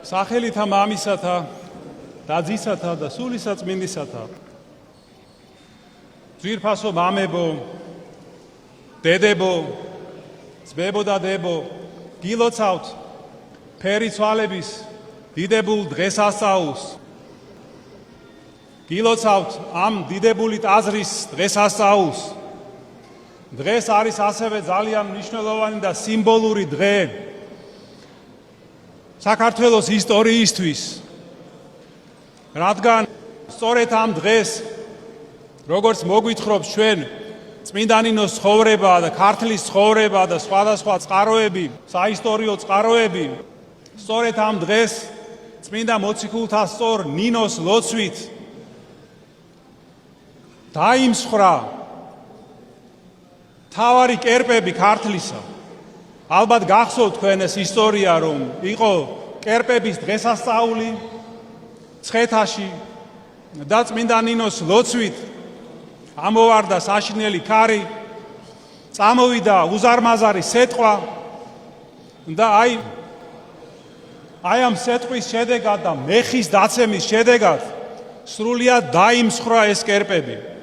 სახელითა მამისათა და ძისათა და სულისაწმინდისათა. ძვირფასო მამებო, დედებო, ძმებო და დებო, გილოცავთ ფერი ცვალების დიდებულ დღესასწაულს. გილოცავთ ამ დიდებული ტაძრის დღესასწაულს. დღეს არის ასევე ძალიან მნიშვნელოვანი და სიმბოლური დღე საქართველოს ისტორიისთვის, რადგან სწორედ ამ დღეს, როგორც მოგვითხრობს ჩვენ წმინდა ნინოს ცხოვრება და ქართლის ცხოვრება და სხვადასხვა წყაროები, საისტორიო წყაროები, სწორედ ამ დღეს წმინდა მოციქულთა სწორ ნინოს ლოცვით დაიმსხვრა თავარი კერპები ქართლისა. ალბათ გახსოვთ თქვენ ეს ისტორია, რომ იყო კერპების დღესასწაული მცხეთაში და წმინდა ნინოს ლოცვით ამოვარდა საშინელი ქარი, წამოვიდა უზარმაზარი სეტყვა და აი ამ სეტყვის შედეგად და მეხის დაცემის შედეგად სრულიად დაიმსხვრა ეს კერპები.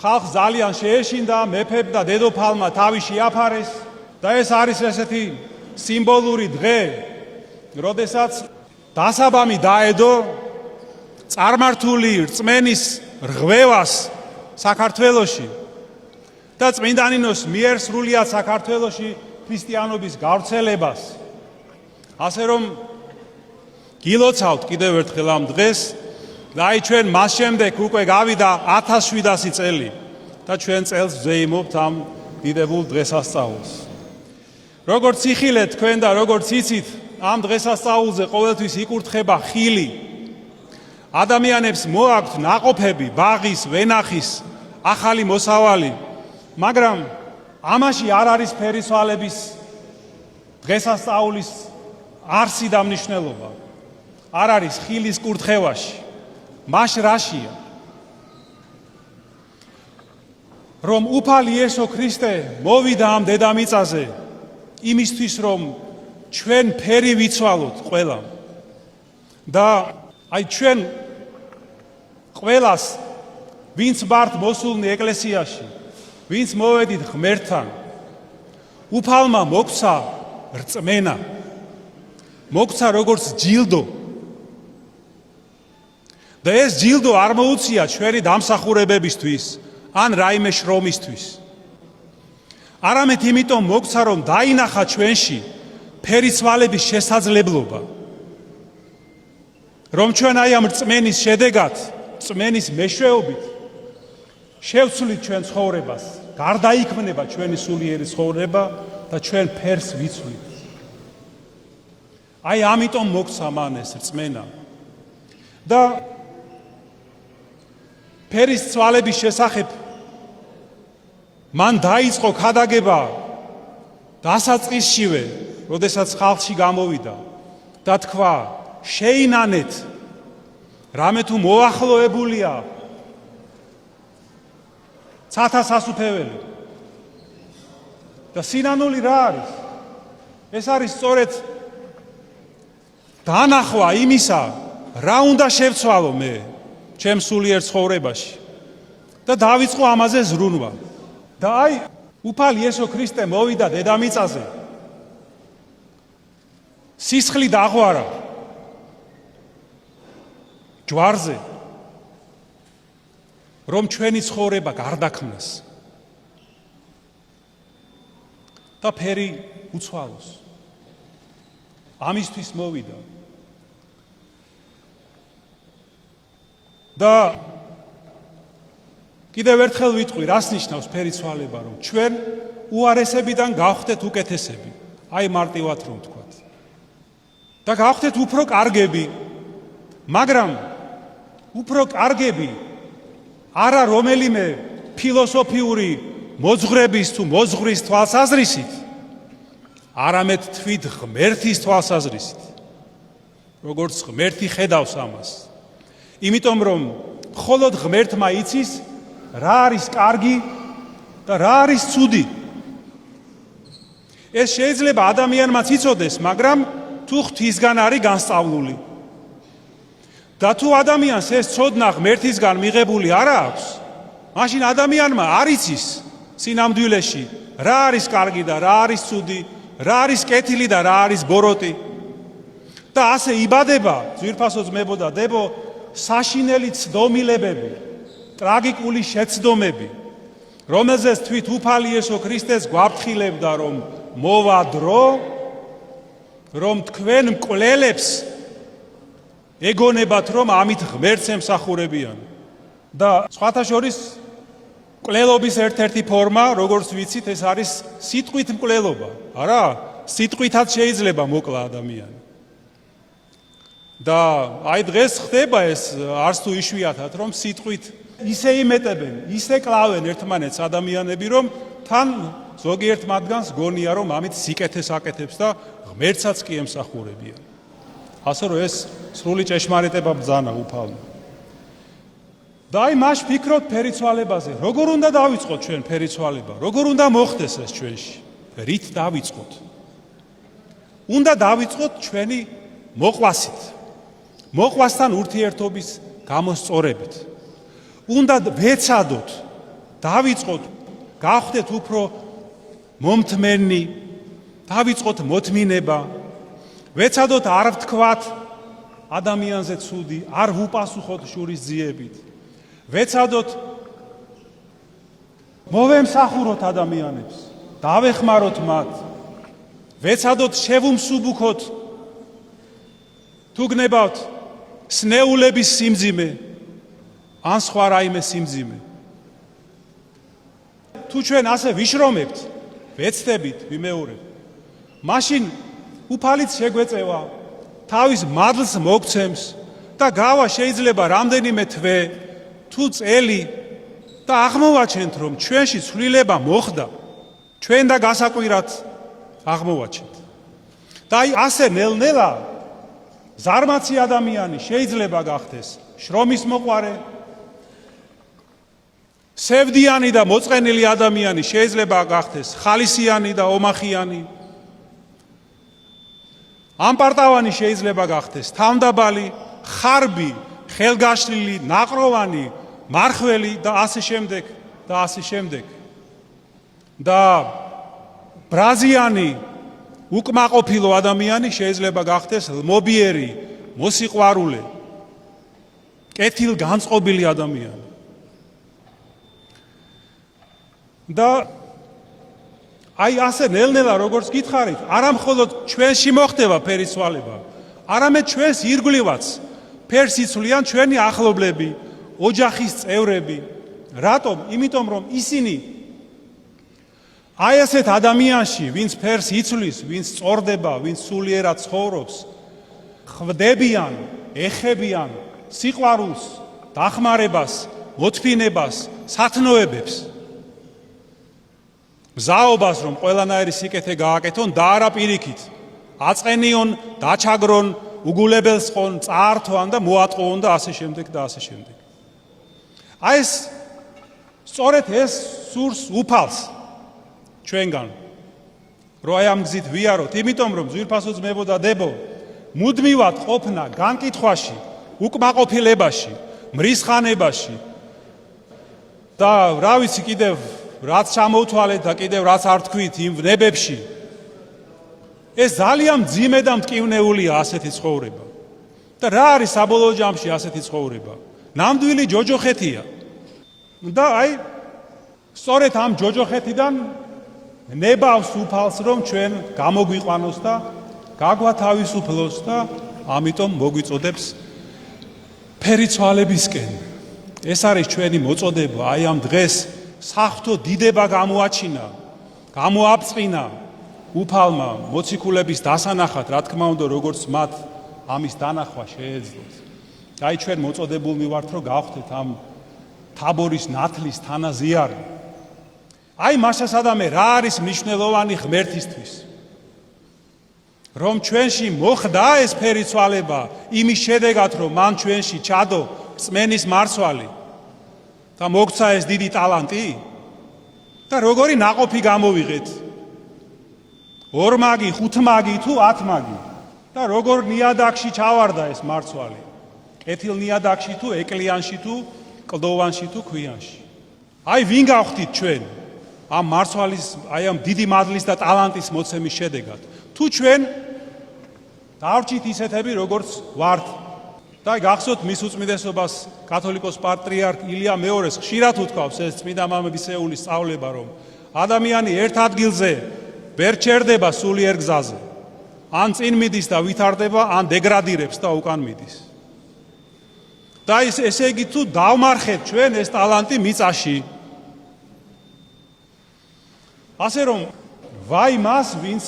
ხალხს ძალიან შეეშინდა, მეფემ და დედოფალმა თავი შეაფარეს და ეს არის ესეთი სიმბოლური დღე, როდესაც დასაბამი დაედო წარმართული რწმენის რღვევას საქართველოში და წმინდა ნინოს მიერ სრულიად საქართველოში ქრისტიანობის გავრცელებას. ასე რომ გილოცავთ კიდევ ერთხელ ამ დღეს და ჩვენ მას შემდეგ უკვე გავიდა 1700 წელი და ჩვენ წელს ვზეიმობთ ამ დიდებულ დღესასწაულს. როგორც იხილეთ თქვენ და როგორც იცით, ამ დღესასწაულზე ყოველთვის იკურთხება ხილი. ადამიანებს მოაქვთ ნაყოფები, ბაღის, ვენახის, ახალი მოსავალი, მაგრამ ამაში არ არის ფერისვალების დღესასწაულის არსი და მნიშვნელობა. არ არის ხილის კურთხევაში. მას რაშია? რომ უფალი იესო ქრისტე მოვიდა ამ დედამიწაზე იმისთვის, რომ ჩვენ ფერი ვიცვალოთ ყველამ და ჩვენ ყველას, ვინც ვართ მოსულნი ეკლესიაში, ვინც მოვედით ღმერთთან, უფალმა მოგცა რწმენა, მოგცა როგორც ჯილდო. და ეს ჯილდო არ მოუწია ჩვენი დამსახურებებისთვის ან რაიმე შრომისთვის. არამედ იმიტომ მოგცა, რომ დაინახა ჩვენში ფერიცვალების შესაძლებლობა. რომ ჩვენ აი ამ რწმენის შედეგად, რწმენის მეშვეობით შევცვლით ჩვენ ცხოვრებას, გარდაიქმნება ჩვენი სულიერი ცხოვრება და ჩვენ ფერს ვიცვლით. აი ამიტომ მოგცა მან ეს რწმენა. და ფერის ცვალების შესახებ მან დაიწყო ქადაგება დასაწყისშივე, როდესაც ხალხში გამოვიდა და თქვა, შეინანეთ, რამე თუ მოახლოებულია ცათა სასუფეველი. და სინანული რა არის? ეს არის სწორედ დანახვა იმისა, რა უნდა შევცვალო მე ჩემ სულიერ ცხოვრებაში და დავიწყო ამაზე ზრუნვა. და აი უფალი იესო ქრისტე მოვიდა დედამიწაზე, სისხლით აღვარა ჯვარზე, რომ ჩვენი ცხოვრება გარდაქმნას და ფერი უცვალოს. ამისთვის მოვიდა. და კიდევ ერთხელ ვიტყვი, რას ნიშნავს ფერიცვალება, რომ ჩვენ უარესებიდან გავხდეთ უკეთესები, აი მარტივად რომ ვთქვათ. და გავხდეთ უფრო კარგები, მაგრამ უფრო კარგები არა რომელიმე ფილოსოფიური მოძღვრების თუ მოძღვრის თვალსაზრისით, არამედ თვით ღმერთის თვალსაზრისით, როგორც ღმერთი ხედავს ამას. იმიტომ რომ მხოლოდ ღმერთმა იცის რა არის კარგი და რა არის ცუდი. ეს შეიძლება ადამიანმაც იცოდეს, მაგრამ თუ ღვთისგან არის განსწავლული. და თუ ადამიანს ეს ცოდნა ღმერთისგან მიღებული არ აქვს, მაშინ ადამიანმა არ იცის სინამდვილეში რა არის კარგი და რა არის ცუდი, რა არის კეთილი და რა არის ბოროტი. და ასე იბადება ძვირფასო ძმებო და დებო საშინელი ცდომილებები, ტრაგიკული შეცდომები, რომელზეც თვით უფალი იესო ქრისტეს გვაფრთხილებდა, რომ მოვა დრო, რომ თქვენ მკვლელებს ეგონებათ, რომ ამით ღმერთს ემსახურებიან. და სხვათა შორის მკვლელობის ერთ-ერთი ფორმა, როგორც ვიცით, ეს არის სიტყვით მკვლელობა. არა, სიტყვითაც შეიძლება მოკლა ადამიანი. და აი დღეს ხდება ეს არც თუ იშვიათად, რომ სიტყვით ისე იმეტებენ, ისე კლავენ ერთმანეთს ადამიანები, რომ თან ზოგიერთ მათგანს გონია, რომ ამით სიკეთეს აკეთებს და ღმერთსაც კი ემსახურებიან. ასე რომ ეს სრული ჭეშმარიტება ბრძანა უფალმა. და აი მას ფიქრობთ ფერიცვალებაზე, როგორ უნდა დავიწყოთ ჩვენ ფერიცვალება, როგორ უნდა მოხდეს ეს ჩვენში, რით დავიწყოთ? უნდა დავიწყოთ ჩვენი მოყვასით, მოყვასთან ურთიერთობის გამოსწორებით. უნდა ვეცადოთ, დავიწყოთ, გავხდეთ უფრო მომთმენი, დავიწყოთ მოთმინება, ვეცადოთ არ ვთქვათ ადამიანზე ცუდი, არ ვუპასუხოთ შურისძიებით. ვეცადოთ მოვემსახუროთ ადამიანებს, დავეხმაროთ მათ. ვეცადოთ შევუმსუბუქოთ თუ გნებავთ სნეულების სიმძიმე ან სხვა რაიმე სიმძიმე. თუ ჩვენ ასე ვიშრომებთ, ვეცდებით, ვიმეორებთ, მაშინ უფალიც შეგვეწევა, თავის მადლს მოგცემს და გავა შეიძლება რამდენიმე თვე თუ წელი და აღმოვაჩენთ, რომ ჩვენში ცვლილება მოხდა, ჩვენ და გასაკვირად აღმოვაჩენთ. და აი ასე ნელ-ნელა ზარმაცი ადამიანი შეიძლება გახდეს შრომის მოყვარე, სევდიანი და მოწყენილი ადამიანი შეიძლება გახდეს ხალისიანი და ომახიანი, ამპარტავანი შეიძლება გახდეს თავმდაბალი, ხარბი, ხელგაშლილი, ნაყროვანი, მარხველი და ასე შემდეგ და ასე შემდეგ. და ბრაზიანი, უკმაყოფილო ადამიანი შეიძლება გახდეს ლმობიერი, მოსიყვარულე, კეთილგანწყობილი ადამიანი. და აი ასე ნელ-ნელა როგორც გითხარით, არა მხოლოდ ჩვენში მოხდება ფერიცვალება, არამედ ჩვენს ირგვლივაც ფერს იცვლიან ჩვენი ახლობლები, ოჯახის წევრები. რატომ? იმიტომ რომ ისინი აი ასეთ ადამიანში, ვინც ფერს იცვლის, ვინც სწორდება, ვინც სულიერად ცხოვრობს, ხვდებიან, ეხებიან სიყვარულს, დახმარებას, მოთმინებას, სათნოებებს. მზაობას, რომ ყველანაირი სიკეთე გააკეთონ და არა პირიქით. აწყენიონ, დაჩაგრონ, უგულებელს ყონ, წაართვან და მოატყუონ და ასე შემდეგ და ასე შემდეგ. აი ეს სწორედ ეს სურს უფალს ჩვენგან. რომ აი ამ გზით ვიაროთ, იმიტომ რომ ძვირფასო ძმებო და დებო, მუდმივად ყოფნა განკითხვაში, უკმაყოფილებაში, მრისხანებაში და რა ვიცი კიდევ რაც ჩამოვთვალეთ და კიდევ რაც არ თქვით იმ ვნებებში, ეს ძალიან მძიმე და მტკივნეულია ასეთი ცხოვრება. და რა არის საბოლოო ჯამში ასეთი ცხოვრება? ნამდვილი ჯოჯოხეთია. და აი სწორედ ამ ჯოჯოხეთიდან ნებავს უფალს, რომ ჩვენ გამოგვიყვანოს და გაგვათავისუფლოს და ამიტომ მოგვიწოდებს ფერიცვალებისკენ. ეს არის ჩვენი მოწოდება. აი ამ დღეს საღვთო დიდება გამოაჩინა, გამოაბწყინა უფალმა მოციქულების დასანახად, რა თქმა უნდა, როგორც მათ ამის დანახვა შეეძლოთ. აი ჩვენ მოწოდებულნი ვართ, რომ გავხდეთ ამ თაბორის ნათლის თანაზიარი. აი მასასადამე რა არის მნიშვნელოვანი ღმერთისთვის? რომ ჩვენში მოხდა ეს ფერიცვალება იმის შედეგად, რომ მან ჩვენში ჩადო წმენის მარცვალი და მოგცა ეს დიდი ტალანტი და როგორი ნაყოფი გამოვიღეთ? ორმაგი, ხუთმაგი თუ 10 მაგი? და როგორ ნიადაგში ჩავარდა ეს მარცვალი. კეთილ ნიადაგში თუ ეკლიანში თუ კლდოვანში თუ ქვიანში. აი ვინ გავხდით ჩვენ ამ მარცვალის, აი ამ დიდი მადლის და ტალანტის მოცემის შედეგად. თუ ჩვენ დავრჩით ისეთები, როგორც ვართ. და გახსოვთ მის უწმიდესობას კათოლიკოს პატრიარქ ილია მეორეს ხშირად უთქვავს ეს წმინდა მამების ეულის სწავლება, რომ ადამიანი ერთ ადგილზე ვერ ჩერდება სულიერ გზაზე. ან წინ მიდის და ვითარდება, ან დეგრადირებს და უკან მიდის. და ესე იგი თუ დავმარხეთ ჩვენ ეს ტალანტი მიწაში. ასე რომ ვაი მას, ვინც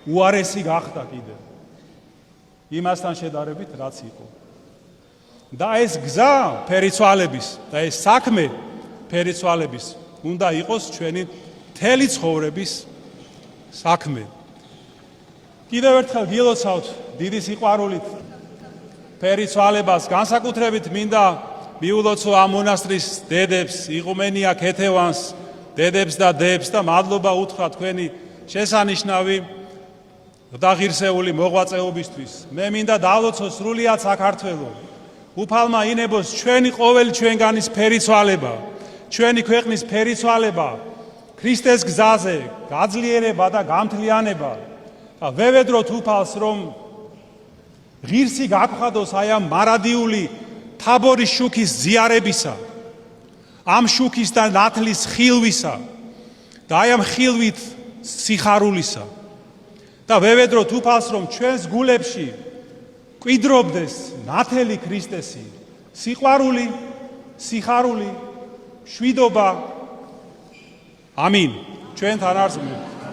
უარესი გახდა კიდევ. იმასთან შედარებით რაც იყო. და ეს გზა ფერიცვალების და ეს საქმე ფერიცვალების უნდა იყოს ჩვენი მთელი ცხოვრების საქმე. კიდევ ერთხელ გილოცავთ დიდი სიყვარულით ფერიცვალებას, განსაკუთრებით მინდა მიულოცო ამ მონასტრის დედებს, იღუმენია ქეთევანს, დედებს და დებს და მადლობა უთხრა თქვენი შესანიშნავი დაღირსეული მოღვაწეობისთვის. მე მინდა დავლოცო სრულიად საქართველო. უფალმა ინებოს ჩვენი ყოველი ჩვენგანის ფერიცვალება, ჩვენი ქვეყნის ფერიცვალება, ქრისტეს გზაზე გაძლიერება და გამთლიანება. და ვევედროთ უფალს, რომ ღირსი გაგხადოს აი ამ მარადიული თაბორის შუქის ზიარებისა, ამ შუქის და ნათლის ხილვისა და აი ამ ხილვით სიხარულისა. და ვევედროთ უფალს, რომ ჩვენს გულებში კვიდრობდეს ნათელი ქრისტესი, სიყვარული, სიხარული, შვიდობა. ამინ. ჩვენთან არსებობთ.